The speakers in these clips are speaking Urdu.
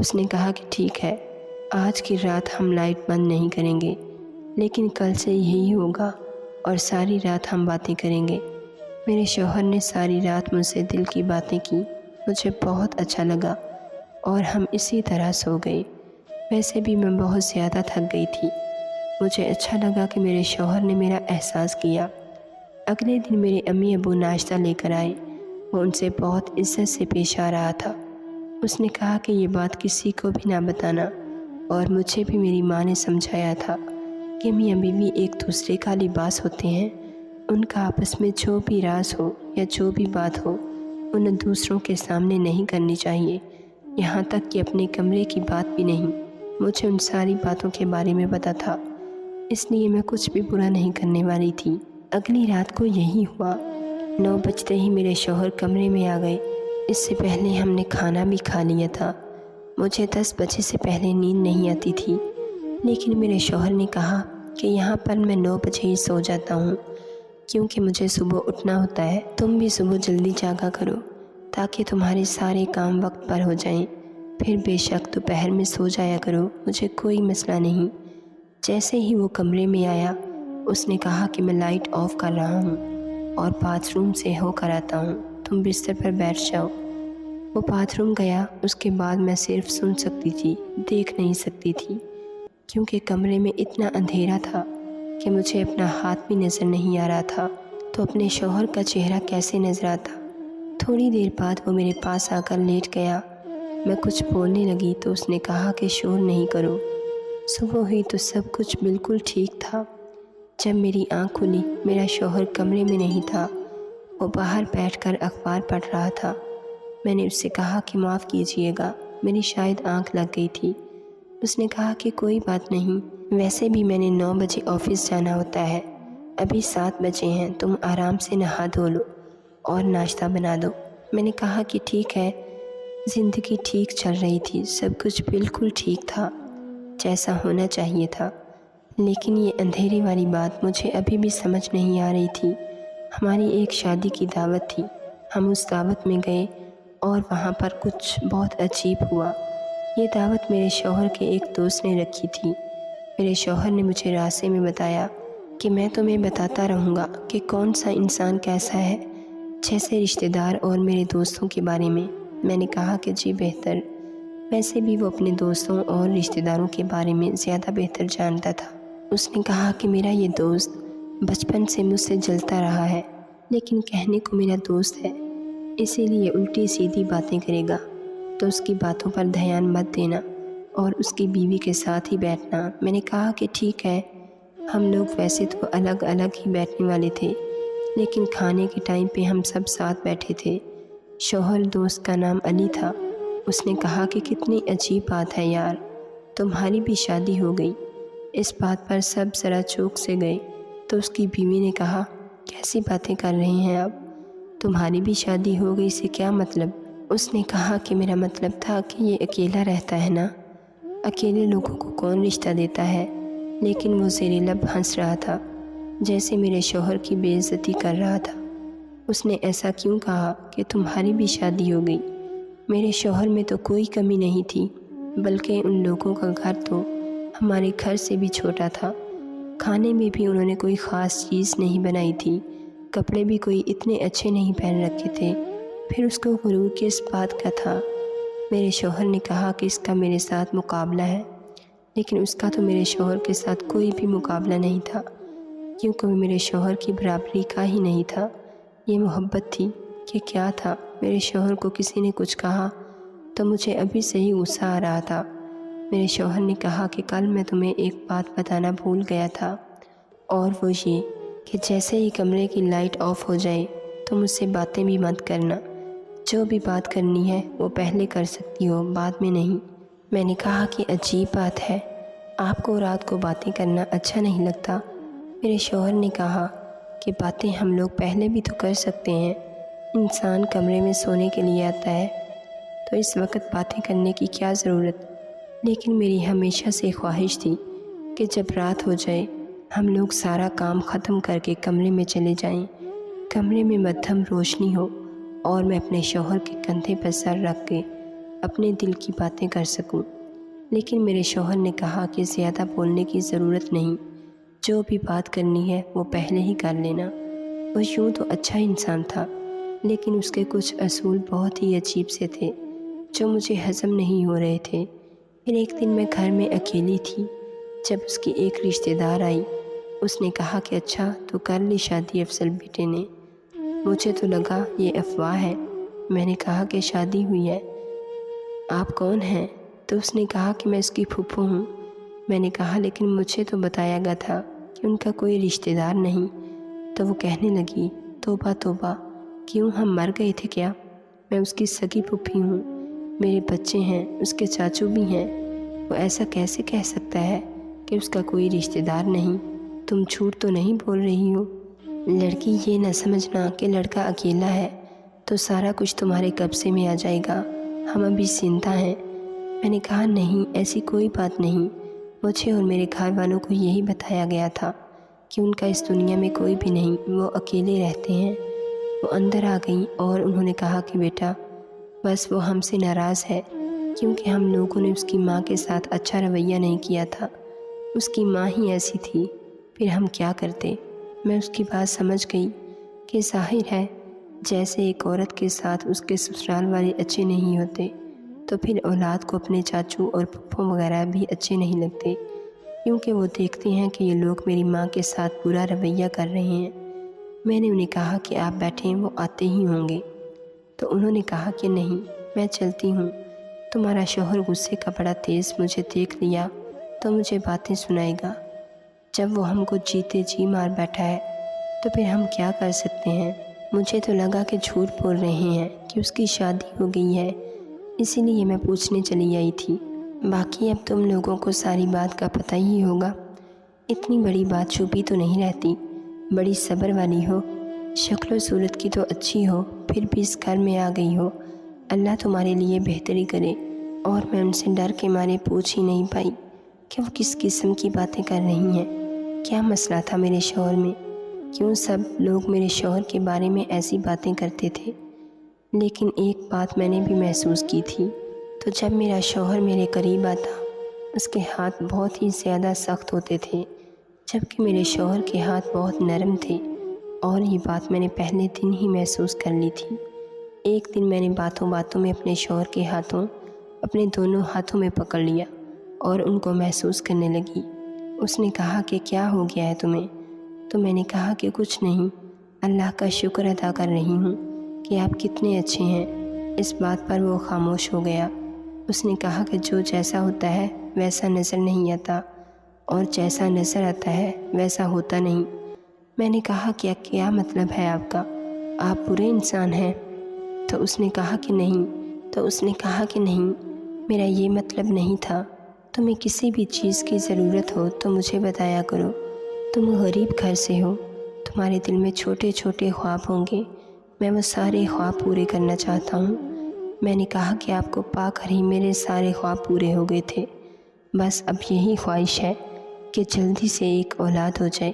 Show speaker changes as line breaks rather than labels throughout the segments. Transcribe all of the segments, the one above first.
اس نے کہا کہ ٹھیک ہے، آج کی رات ہم لائٹ بند نہیں کریں گے، لیکن کل سے یہی ہوگا اور ساری رات ہم باتیں کریں گے۔ میرے شوہر نے ساری رات مجھ سے دل کی باتیں کی، مجھے بہت اچھا لگا اور ہم اسی طرح سو گئے۔ ویسے بھی میں بہت زیادہ تھک گئی تھی۔ مجھے اچھا لگا کہ میرے شوہر نے میرا احساس کیا۔ اگلے دن میرے امی ابو ناشتہ لے کر آئے۔ وہ ان سے بہت عزت سے پیش آ رہا تھا۔ اس نے کہا کہ یہ بات کسی کو بھی نہ بتانا، اور مجھے بھی میری ماں نے سمجھایا تھا کہ میاں بیوی ایک دوسرے کا لباس ہوتے ہیں۔ ان کا آپس میں جو بھی راز ہو یا جو بھی بات ہو، انہیں دوسروں کے سامنے نہیں کرنی چاہیے، یہاں تک کہ اپنے کمرے کی بات بھی نہیں۔ مجھے ان ساری باتوں کے بارے میں پتہ تھا، اس لیے میں کچھ بھی برا نہیں کرنے والی تھی۔ اگلی رات کو یہی ہوا۔ 9 بجتے ہی میرے شوہر کمرے میں آ گئے۔ اس سے پہلے ہم نے کھانا بھی کھا لیا تھا۔ مجھے 10 بجے سے پہلے نیند نہیں آتی تھی، لیکن میرے شوہر نے کہا کہ یہاں پر میں 9 بجے ہی سو جاتا ہوں، کیونکہ مجھے صبح اٹھنا ہوتا ہے۔ تم بھی صبح جلدی جاگا کرو تاکہ تمہارے سارے کام وقت پر ہو جائیں۔ پھر بے شک دوپہر میں سو جایا کرو، مجھے کوئی مسئلہ نہیں۔ جیسے ہی وہ کمرے میں آیا، اس نے کہا کہ میں لائٹ آف کر رہا ہوں اور باتھ روم سے ہو کر آتا ہوں، تم بستر پر بیٹھ جاؤ۔ وہ باتھ روم گیا۔ اس کے بعد میں صرف سن سکتی تھی، دیکھ نہیں سکتی تھی، کیونکہ کمرے میں اتنا اندھیرا تھا کہ مجھے اپنا ہاتھ بھی نظر نہیں آ رہا تھا، تو اپنے شوہر کا چہرہ کیسے نظر آتا۔ تھوڑی دیر بعد وہ میرے پاس آ کر لیٹ گیا۔ میں کچھ بولنے لگی تو اس نے کہا کہ شور نہیں کرو۔ صبح ہوئی تو سب کچھ بالکل ٹھیک تھا۔ جب میری آنکھ کھلی، میرا شوہر کمرے میں نہیں تھا، وہ باہر بیٹھ کر اخبار پڑھ رہا تھا۔ میں نے اس سے کہا کہ معاف کیجیے گا، میری شاید آنکھ لگ گئی تھی۔ اس نے کہا کہ کوئی بات نہیں، ویسے بھی میں نے 9 بجے آفس جانا ہوتا ہے، ابھی 7 بجے ہیں، تم آرام سے نہا دھو لو اور ناشتہ بنا دو۔ میں نے کہا کہ ٹھیک ہے۔ زندگی ٹھیک چل رہی تھی، سب کچھ بالکل ٹھیک تھا جیسا ہونا چاہیے تھا، لیکن یہ اندھیرے والی بات مجھے ابھی بھی سمجھ نہیں آ رہی تھی۔ ہماری ایک شادی کی دعوت تھی، ہم اس دعوت میں گئے اور وہاں پر کچھ بہت عجیب ہوا۔ یہ دعوت میرے شوہر کے ایک دوست نے رکھی تھی۔ میرے شوہر نے مجھے راستے میں بتایا کہ میں تمہیں بتاتا رہوں گا کہ کون سا انسان کیسا ہے، جیسے رشتہ دار اور میرے دوستوں کے بارے میں۔ میں نے کہا کہ جی بہتر۔ ویسے بھی وہ اپنے دوستوں اور رشتہ داروں کے بارے میں زیادہ بہتر جانتا تھا۔ اس نے کہا کہ میرا یہ دوست بچپن سے مجھ سے جلتا رہا ہے، لیکن کہنے کو میرا دوست ہے، اسی لیے الٹی سیدھی باتیں کرے گا، تو اس کی باتوں پر دھیان مت دینا اور اس کی بیوی کے ساتھ ہی بیٹھنا۔ میں نے کہا کہ ٹھیک ہے۔ ہم لوگ ویسے تو الگ الگ ہی بیٹھنے والے تھے، لیکن کھانے کے ٹائم پہ ہم سب ساتھ بیٹھے تھے۔ شوہر دوست کا نام علی تھا۔ اس نے کہا کہ کتنی عجیب بات ہے یار، تمہاری بھی شادی ہو گئی۔ اس بات پر سب ذرا چوک سے گئے، تو اس کی بیوی نے کہا کیسی باتیں کر رہے ہیں آپ، تمہاری بھی شادی ہو گئی سے کیا مطلب؟ اس نے کہا کہ میرا مطلب تھا کہ یہ اکیلا رہتا ہے نا، اکیلے لوگوں کو کون رشتہ دیتا ہے۔ لیکن وہ زیر لب ہنس رہا تھا، جیسے میرے شوہر کی بے عزتی کر رہا تھا۔ اس نے ایسا کیوں کہا کہ تمہاری بھی شادی ہو گئی؟ میرے شوہر میں تو کوئی کمی نہیں تھی، بلکہ ان لوگوں کا گھر تو ہمارے گھر سے بھی چھوٹا تھا۔ کھانے میں بھی انہوں نے کوئی خاص چیز نہیں بنائی تھی، کپڑے بھی کوئی اتنے اچھے نہیں پہن رکھے تھے، پھر اس کو غرور کس بات کا تھا؟ میرے شوہر نے کہا کہ اس کا میرے ساتھ مقابلہ ہے، لیکن اس کا تو میرے شوہر کے ساتھ کوئی بھی مقابلہ نہیں تھا، کیونکہ وہ میرے شوہر کی برابری کا ہی نہیں تھا۔ یہ محبت تھی کہ کیا تھا؟ میرے شوہر کو کسی نے کچھ کہا تو مجھے ابھی سے ہی غصہ آ رہا تھا۔ میرے شوہر نے کہا کہ کل میں تمہیں ایک بات بتانا بھول گیا تھا، اور وہ یہ کہ جیسے ہی کمرے کی لائٹ آف ہو جائے تو مجھ سے باتیں بھی مت کرنا، جو بھی بات کرنی ہے وہ پہلے کر سکتی ہو، بعد میں نہیں۔ میں نے کہا کہ عجیب بات ہے، آپ کو رات کو باتیں کرنا اچھا نہیں لگتا؟ میرے شوہر نے کہا کہ باتیں ہم لوگ پہلے بھی تو کر سکتے ہیں، انسان کمرے میں سونے کے لیے آتا ہے تو اس وقت باتیں کرنے کی کیا ضرورت؟ لیکن میری ہمیشہ سے خواہش تھی کہ جب رات ہو جائے ہم لوگ سارا کام ختم کر کے کمرے میں چلے جائیں، کمرے میں مدھم روشنی ہو اور میں اپنے شوہر کے کندھے پر سر رکھ کے اپنے دل کی باتیں کر سکوں۔ لیکن میرے شوہر نے کہا کہ زیادہ بولنے کی ضرورت نہیں، جو بھی بات کرنی ہے وہ پہلے ہی کر لینا۔ وہ یوں تو اچھا انسان تھا، لیکن اس کے کچھ اصول بہت ہی عجیب سے تھے جو مجھے ہضم نہیں ہو رہے تھے۔ پھر ایک دن میں گھر میں اکیلی تھی جب اس کی ایک رشتہ دار آئی۔ اس نے کہا کہ اچھا تو کر لی شادی افضل بیٹے نے۔ مجھے تو لگا یہ افواہ ہے۔ میں نے کہا کہ شادی ہوئی ہے۔ آپ کون ہیں؟ تو اس نے کہا کہ میں اس کی پھوپھو ہوں۔ میں نے کہا لیکن مجھے تو بتایا گیا تھا کہ ان کا کوئی رشتہ دار نہیں۔ تو وہ کہنے لگی توبہ توبہ، کیوں ہم مر گئے تھے کیا؟ میں اس کی سگی پھوپھی ہوں، میرے بچے ہیں، اس کے چاچو بھی ہیں۔ وہ ایسا کیسے کہہ سکتا ہے کہ اس کا کوئی رشتہ دار نہیں؟ تم جھوٹ تو نہیں بول رہی ہو؟ لڑکی یہ نہ سمجھنا کہ لڑکا اکیلا ہے تو سارا کچھ تمہارے قبضے میں آ جائے گا، ہم ابھی زندہ ہیں۔ میں نے کہا نہیں، ایسی کوئی بات نہیں، مجھے اور میرے گھر والوں کو یہی بتایا گیا تھا کہ ان کا اس دنیا میں کوئی بھی نہیں، وہ اکیلے رہتے ہیں۔ وہ اندر آ گئیں اور انہوں نے کہا کہ بیٹا بس وہ ہم سے ناراض ہے کیونکہ ہم لوگوں نے اس کی ماں کے ساتھ اچھا رویہ نہیں کیا تھا، اس کی ماں ہی ایسی تھی، پھر ہم کیا کرتے؟ میں اس کی بات سمجھ گئی کہ ظاہر ہے جیسے ایک عورت کے ساتھ اس کے سسرال والے اچھے نہیں ہوتے تو پھر اولاد کو اپنے چاچو اور پھپھو وغیرہ بھی اچھے نہیں لگتے، کیونکہ وہ دیکھتے ہیں کہ یہ لوگ میری ماں کے ساتھ برا رویہ کر رہے ہیں۔ میں نے انہیں کہا کہ آپ بیٹھیں، وہ آتے ہی ہوں گے۔ تو انہوں نے کہا کہ نہیں، میں چلتی ہوں، تمہارا شوہر غصے کا بڑا تیز مجھے دیکھ لیا تو مجھے باتیں سنائے گا۔ جب وہ ہم کو جیتے جی مار بیٹھا ہے تو پھر ہم کیا کر سکتے ہیں؟ مجھے تو لگا کہ جھوٹ بول رہے ہیں کہ اس کی شادی ہو گئی ہے، اسی لیے میں پوچھنے چلی آئی تھی۔ باقی اب تم لوگوں کو ساری بات کا پتہ ہی ہوگا، اتنی بڑی بات چھپی تو نہیں رہتی، بڑی صبر والی ہو، شکل و صورت کی تو اچھی ہو، پھر بھی اس گھر میں آ گئی ہو، اللہ تمہارے لیے بہتری کرے۔ اور میں ان سے ڈر کے مارے پوچھ ہی نہیں پائی کہ وہ کس قسم کی باتیں کر رہی ہیں، کیا مسئلہ تھا میرے شوہر میں، کیوں سب لوگ میرے شوہر کے بارے میں ایسی باتیں کرتے تھے۔ لیکن ایک بات میں نے بھی محسوس کی تھی، تو جب میرا شوہر میرے قریب آتا اس کے ہاتھ بہت ہی زیادہ سخت ہوتے تھے، جبکہ میرے شوہر کے ہاتھ بہت نرم تھے، اور یہ بات میں نے پہلے دن ہی محسوس کر لی تھی۔ ایک دن میں نے باتوں باتوں میں اپنے شوہر کے ہاتھوں اپنے دونوں ہاتھوں میں پکڑ لیا اور ان کو محسوس کرنے لگی۔ اس نے کہا کہ کیا ہو گیا ہے تمہیں؟ تو میں نے کہا کہ کچھ نہیں، اللہ کا شکر ادا کر رہی ہوں کہ آپ کتنے اچھے ہیں۔ اس بات پر وہ خاموش ہو گیا۔ اس نے کہا کہ جو جیسا ہوتا ہے ویسا نظر نہیں آتا، اور جیسا نظر آتا ہے ویسا ہوتا نہیں۔ میں نے کہا کیا مطلب ہے آپ کا؟ آپ برے انسان ہیں؟ تو اس نے کہا کہ نہیں، میرا یہ مطلب نہیں تھا۔ تمہیں کسی بھی چیز کی ضرورت ہو تو مجھے بتایا کرو، تم غریب گھر سے ہو، تمہارے دل میں چھوٹے چھوٹے خواب ہوں گے، میں وہ سارے خواب پورے کرنا چاہتا ہوں۔ میں نے کہا کہ آپ کو پا کر ہی میرے سارے خواب پورے ہو گئے تھے، بس اب یہی خواہش ہے کہ جلدی سے ایک اولاد ہو جائے،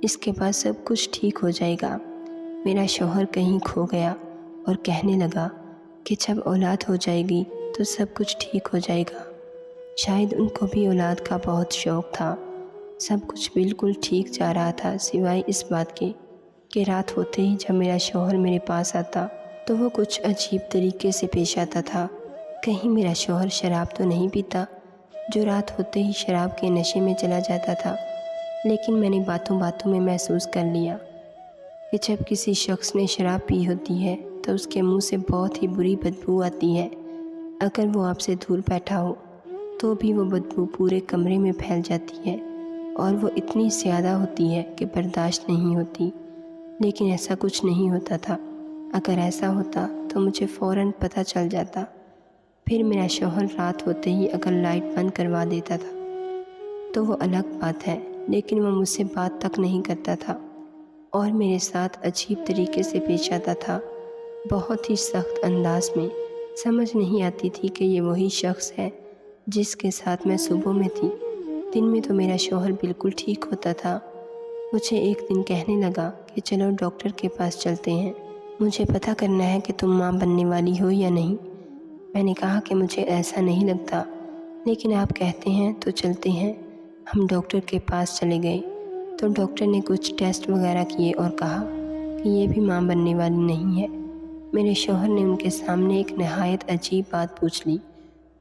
اس کے بعد سب کچھ ٹھیک ہو جائے گا۔ میرا شوہر کہیں کھو گیا اور کہنے لگا کہ جب اولاد ہو جائے گی تو سب کچھ ٹھیک ہو جائے گا۔ شاید ان کو بھی اولاد کا بہت شوق تھا۔ سب کچھ بالکل ٹھیک جا رہا تھا سوائے اس بات کے کہ رات ہوتے ہی جب میرا شوہر میرے پاس آتا تو وہ کچھ عجیب طریقے سے پیش آتا تھا۔ کہیں میرا شوہر شراب تو نہیں پیتا جو رات ہوتے ہی شراب کے نشے میں چلا جاتا تھا؟ لیکن میں نے باتوں باتوں میں محسوس کر لیا کہ جب کسی شخص نے شراب پی ہوتی ہے تو اس کے منہ سے بہت ہی بری بدبو آتی ہے۔ اگر وہ آپ سے دور بیٹھا ہو تو بھی وہ بدبو پورے کمرے میں پھیل جاتی ہے، اور وہ اتنی زیادہ ہوتی ہے کہ برداشت نہیں ہوتی۔ لیکن ایسا کچھ نہیں ہوتا تھا، اگر ایسا ہوتا تو مجھے فوراً پتہ چل جاتا۔ پھر میرا شوہر رات ہوتے ہی اگر لائٹ بند کروا دیتا تھا تو وہ الگ بات ہے، لیکن وہ مجھ سے بات تک نہیں کرتا تھا اور میرے ساتھ عجیب طریقے سے پیش آتا تھا، بہت ہی سخت انداز میں۔ سمجھ نہیں آتی تھی کہ یہ وہی شخص ہے جس کے ساتھ میں صبح میں تھی۔ دن میں تو میرا شوہر بالکل ٹھیک ہوتا تھا۔ مجھے ایک دن کہنے لگا کہ چلو ڈاکٹر کے پاس چلتے ہیں، مجھے پتہ کرنا ہے کہ تم ماں بننے والی ہو یا نہیں۔ میں نے کہا کہ مجھے ایسا نہیں لگتا، لیکن آپ کہتے ہیں تو چلتے ہیں۔ ہم ڈاکٹر کے پاس چلے گئے تو ڈاکٹر نے کچھ ٹیسٹ وغیرہ کیے اور کہا کہ یہ بھی ماں بننے والی نہیں ہے۔ میرے شوہر نے ان کے سامنے ایک نہایت عجیب بات پوچھ لی۔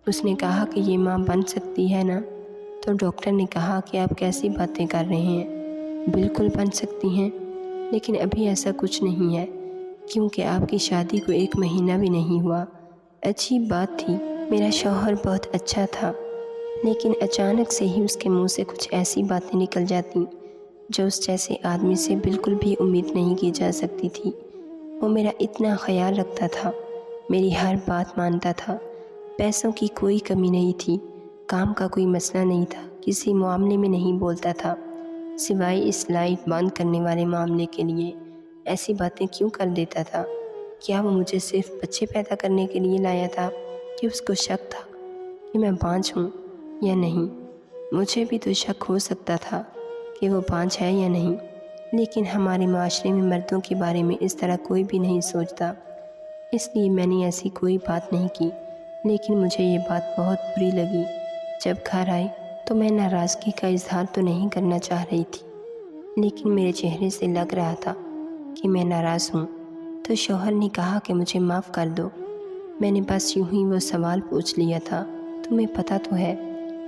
اس نے کہا کہ یہ ماں بن سکتی ہے نا؟ تو ڈاکٹر نے کہا کہ آپ کیسی باتیں کر رہے ہیں، بالکل بن سکتی ہیں، لیکن ابھی ایسا کچھ نہیں ہے کیونکہ آپ کی شادی کو 1 مہینہ بھی نہیں ہوا۔ عجیب بات تھی، میرا شوہر بہت اچھا تھا، لیکن اچانک سے ہی اس کے منہ سے کچھ ایسی باتیں نکل جاتی جو اس جیسے آدمی سے بالکل بھی امید نہیں کی جا سکتی تھی۔ وہ میرا اتنا خیال رکھتا تھا، میری ہر بات مانتا تھا، پیسوں کی کوئی کمی نہیں تھی، کام کا کوئی مسئلہ نہیں تھا، کسی معاملے میں نہیں بولتا تھا سوائے اس لائٹ بند کرنے والے معاملے کے لیے۔ ایسی باتیں کیوں کر دیتا تھا؟ کیا وہ مجھے صرف بچے پیدا کرنے کے لیے لایا تھا کہ اس کو شک تھا کہ میں بانجھ ہوں یا نہیں؟ مجھے بھی تو شک ہو سکتا تھا کہ وہ بانجھ ہے یا نہیں، لیکن ہمارے معاشرے میں مردوں کے بارے میں اس طرح کوئی بھی نہیں سوچتا، اس لیے میں نے ایسی کوئی بات نہیں کی۔ لیکن مجھے یہ بات بہت بری لگی۔ جب گھر آئی تو میں ناراضگی کا اظہار تو نہیں کرنا چاہ رہی تھی، لیکن میرے چہرے سے لگ رہا تھا کہ میں ناراض ہوں۔ تو شوہر نے کہا کہ مجھے معاف کر دو۔ میں نے بس یوں ہی وہ سوال پوچھ لیا تھا، تمہیں پتہ تو ہے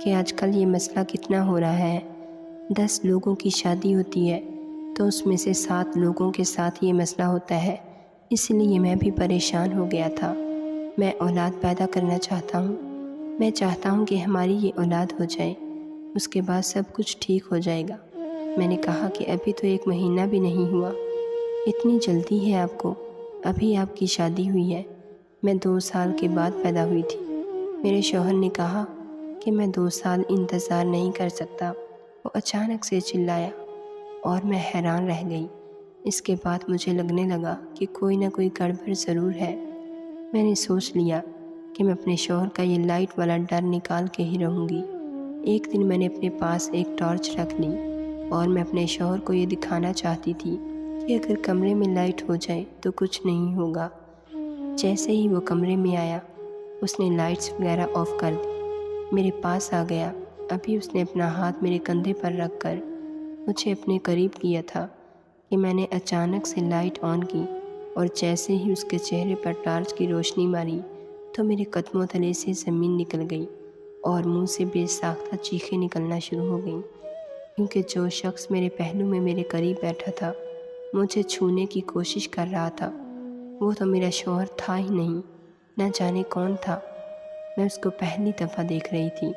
کہ آج کل یہ مسئلہ کتنا ہو رہا ہے، 10 لوگوں کی شادی ہوتی ہے تو اس میں سے 7 لوگوں کے ساتھ یہ مسئلہ ہوتا ہے، اس لیے میں بھی پریشان ہو گیا تھا۔ میں اولاد پیدا کرنا چاہتا ہوں، میں چاہتا ہوں کہ ہماری یہ اولاد ہو جائے، اس کے بعد سب کچھ ٹھیک ہو جائے گا۔ میں نے کہا کہ ابھی تو 1 مہینہ بھی نہیں ہوا، اتنی جلدی ہے آپ کو؟ ابھی آپ کی شادی ہوئی ہے، میں 2 سال کے بعد پیدا ہوئی تھی۔ میرے شوہر نے کہا کہ میں 2 سال انتظار نہیں کر سکتا۔ وہ اچانک سے چلایا اور میں حیران رہ گئی۔ اس کے بعد مجھے لگنے لگا کہ کوئی نہ کوئی گڑبڑ ضرور ہے۔ میں نے سوچ لیا کہ میں اپنے شوہر کا یہ لائٹ والا ڈر نکال کے ہی رہوں گی۔ ایک دن میں نے اپنے پاس ایک ٹارچ رکھ لی اور میں اپنے شوہر کو یہ دکھانا چاہتی تھی کہ اگر کمرے میں لائٹ ہو جائے تو کچھ نہیں ہوگا۔ جیسے ہی وہ کمرے میں آیا، اس نے لائٹس وغیرہ آف کر دی، میرے پاس آ گیا۔ ابھی اس نے اپنا ہاتھ میرے کندھے پر رکھ کر مجھے اپنے قریب کیا تھا کہ میں نے اچانک سے لائٹ آن کی اور جیسے ہی اس کے چہرے پر ٹارچ کی روشنی ماری تو میرے قدموں تلے سے زمین نکل گئی اور منہ سے بے ساختہ چیخیں نکلنا شروع ہو گئیں، کیونکہ جو شخص میرے پہلو میں میرے قریب بیٹھا تھا، مجھے چھونے کی کوشش کر رہا تھا، وہ تو میرا شوہر تھا ہی نہیں، نہ جانے کون تھا۔ میں اس کو پہلی دفعہ دیکھ رہی تھی۔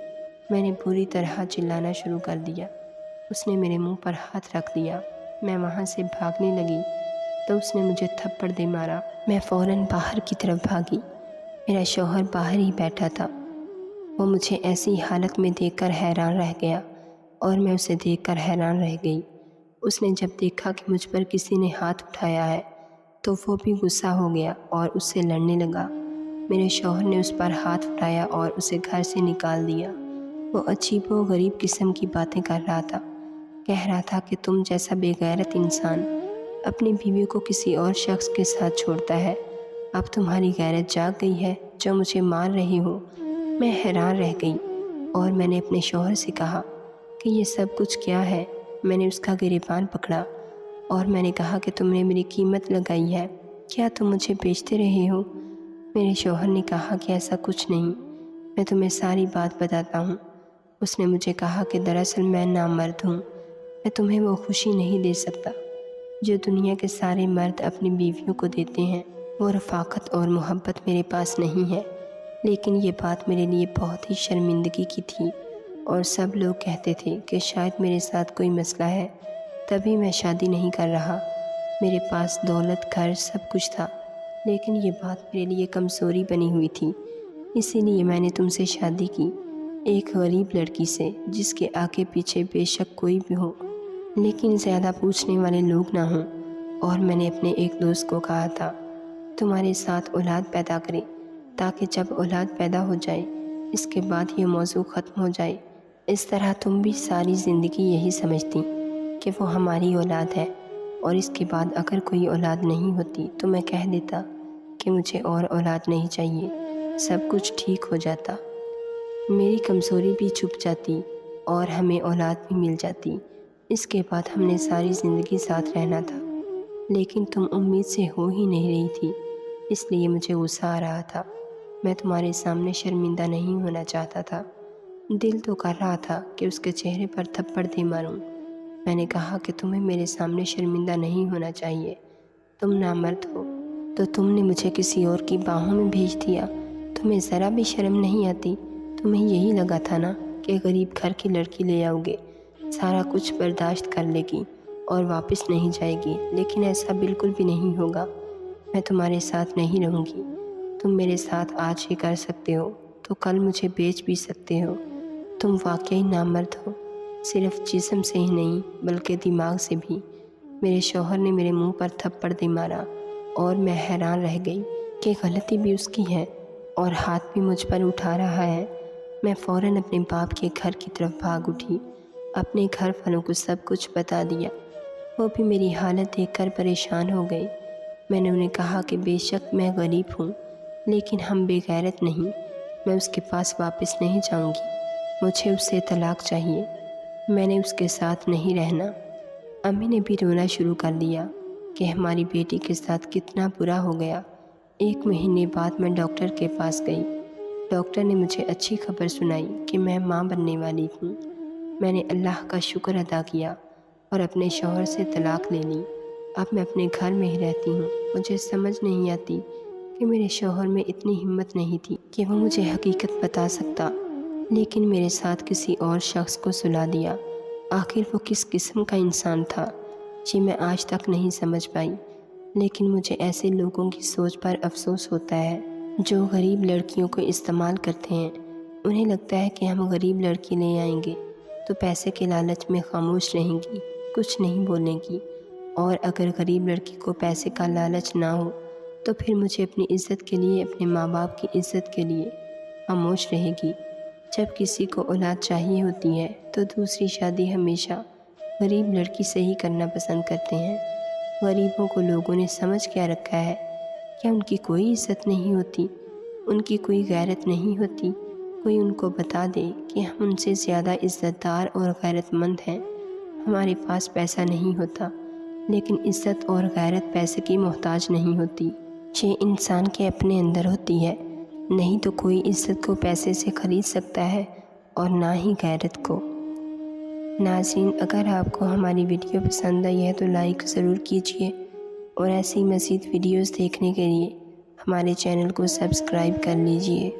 میں نے بری طرح چلانا شروع کر دیا۔ اس نے میرے منہ پر ہاتھ رکھ دیا۔ میں وہاں سے بھاگنے لگی تو اس نے مجھے تھپڑ دے مارا۔ میں فوراً باہر کی طرف بھاگی۔ میرا شوہر باہر ہی بیٹھا تھا۔ وہ مجھے ایسی حالت میں دیکھ کر حیران رہ گیا اور میں اسے دیکھ کر حیران رہ گئی۔ اس نے جب دیکھا کہ مجھ پر کسی نے ہاتھ اٹھایا ہے تو وہ بھی غصہ ہو گیا اور اس سے لڑنے لگا۔ میرے شوہر نے اس پر ہاتھ اٹھایا اور اسے گھر سے نکال دیا۔ وہ عجیب و غریب قسم کی باتیں کر رہا تھا، کہہ رہا تھا کہ تم جیسا بے غیرت انسان اپنی بیوی کو کسی اور شخص کے ساتھ چھوڑتا ہے، اب تمہاری غیرت جاگ گئی ہے جو مجھے مار رہے ہو۔ میں حیران رہ گئی اور میں نے اپنے شوہر سے کہا کہ یہ سب کچھ کیا ہے۔ میں نے اس کا گریبان پکڑا اور میں نے کہا کہ تم نے میری قیمت لگائی ہے، کیا تم مجھے بیچتے رہے ہو؟ میرے شوہر نے کہا کہ ایسا کچھ نہیں، میں تمہیں ساری بات بتاتا ہوں۔ اس نے مجھے کہا کہ دراصل میں نامرد ہوں، میں تمہیں وہ خوشی نہیں دے سکتا جو دنیا کے سارے مرد اپنی بیویوں کو دیتے ہیں۔ وہ رفاقت اور محبت میرے پاس نہیں ہے۔ لیکن یہ بات میرے لیے بہت ہی شرمندگی کی تھی اور سب لوگ کہتے تھے کہ شاید میرے ساتھ کوئی مسئلہ ہے، تبھی میں شادی نہیں کر رہا۔ میرے پاس دولت، گھر، سب کچھ تھا، لیکن یہ بات میرے لیے کمزوری بنی ہوئی تھی۔ اسی لیے میں نے تم سے شادی کی، ایک غریب لڑکی سے جس کے آگے پیچھے بے شک کوئی بھی ہو لیکن زیادہ پوچھنے والے لوگ نہ ہوں۔ اور میں نے اپنے ایک دوست کو کہا تھا تمہارے ساتھ اولاد پیدا کرے تاکہ جب اولاد پیدا ہو جائے اس کے بعد یہ موضوع ختم ہو جائے۔ اس طرح تم بھی ساری زندگی یہی سمجھتی کہ وہ ہماری اولاد ہے، اور اس کے بعد اگر کوئی اولاد نہیں ہوتی تو میں کہہ دیتا کہ مجھے اور اولاد نہیں چاہیے۔ سب کچھ ٹھیک ہو جاتا، میری کمزوری بھی چھپ جاتی اور ہمیں اولاد بھی مل جاتی۔ اس کے بعد ہم نے ساری زندگی ساتھ رہنا تھا، لیکن تم امید سے ہو ہی نہیں رہی تھی، اس لیے مجھے غصہ آ رہا تھا۔ میں تمہارے سامنے شرمندہ نہیں ہونا چاہتا تھا۔ دل تو کر رہا تھا کہ اس کے چہرے پر تھپڑ دے ماروں۔ میں نے کہا کہ تمہیں میرے سامنے شرمندہ نہیں ہونا چاہیے، تم نامرد ہو، تو تم نے مجھے کسی اور کی باہوں میں بھیج دیا۔ تمہیں ذرا بھی شرم نہیں آتی؟ تمہیں یہی لگا تھا نا کہ غریب گھر کی لڑکی لے آؤ گے، سارا کچھ برداشت کر لے گی اور واپس نہیں جائے گی، لیکن ایسا بالکل بھی نہیں ہوگا۔ میں تمہارے ساتھ نہیں رہوں گی۔ تم میرے ساتھ آج ہی کر سکتے ہو تو کل مجھے بیچ بھی سکتے ہو۔ تم واقعی نامرد ہو، صرف جسم سے ہی نہیں بلکہ دماغ سے بھی۔ میرے شوہر نے میرے منہ پر تھپڑ دے مارا اور میں حیران رہ گئی کہ غلطی بھی اس کی ہے اور ہاتھ بھی مجھ پر اٹھا رہا ہے۔ میں فوراً اپنے باپ کے گھر کی طرف بھاگ اٹھی، اپنے گھر والوں کو سب کچھ بتا دیا۔ وہ بھی میری حالت دیکھ کر پریشان ہو گئے۔ میں نے انہیں کہا کہ بے شک میں غریب ہوں، لیکن ہم بے غیرت نہیں۔ میں اس کے پاس واپس نہیں جاؤں گی، مجھے اس سے طلاق چاہیے، میں نے اس کے ساتھ نہیں رہنا۔ امی نے بھی رونا شروع کر دیا کہ ہماری بیٹی کے ساتھ کتنا برا ہو گیا۔ 1 مہینے بعد میں ڈاکٹر کے پاس گئی۔ ڈاکٹر نے مجھے اچھی خبر سنائی کہ میں ماں بننے والی ہوں۔ میں نے اللہ کا شکر ادا کیا اور اپنے شوہر سے طلاق لے لی۔ اب میں اپنے گھر میں ہی رہتی ہوں۔ مجھے سمجھ نہیں آتی کہ میرے شوہر میں اتنی ہمت نہیں تھی کہ وہ مجھے حقیقت بتا سکتا، لیکن میرے ساتھ کسی اور شخص کو سلا دیا۔ آخر وہ کس قسم کا انسان تھا، یہ میں آج تک نہیں سمجھ پائی۔ لیکن مجھے ایسے لوگوں کی سوچ پر افسوس ہوتا ہے جو غریب لڑکیوں کو استعمال کرتے ہیں۔ انہیں لگتا ہے کہ ہم غریب لڑکی لے آئیں گے تو پیسے کے لالچ میں خاموش رہیں گی، کچھ نہیں بولیں گی، اور اگر غریب لڑکی کو پیسے کا لالچ نہ ہو تو پھر مجھے اپنی عزت کے لیے، اپنے ماں باپ کی عزت کے لیے خاموش رہے گی۔ جب کسی کو اولاد چاہیے ہوتی ہے تو دوسری شادی ہمیشہ غریب لڑکی سے ہی کرنا پسند کرتے ہیں۔ غریبوں کو لوگوں نے سمجھ کیا رکھا ہے؟ کیا ان کی کوئی عزت نہیں ہوتی؟ ان کی کوئی غیرت نہیں ہوتی؟ کوئی ان کو بتا دے کہ ہم ان سے زیادہ عزت دار اور غیرت مند ہیں۔ ہمارے پاس پیسہ نہیں ہوتا، لیکن عزت اور غیرت پیسے کی محتاج نہیں ہوتی، یہ انسان کے اپنے اندر ہوتی ہے۔ نہیں تو کوئی عزت کو پیسے سے خرید سکتا ہے اور نہ ہی غیرت کو۔ ناظرین، اگر آپ کو ہماری ویڈیو پسند آئی ہے تو لائک ضرور کیجیے، اور ایسی مزید ویڈیوز دیکھنے کے لیے ہمارے چینل کو سبسکرائب کر لیجیے۔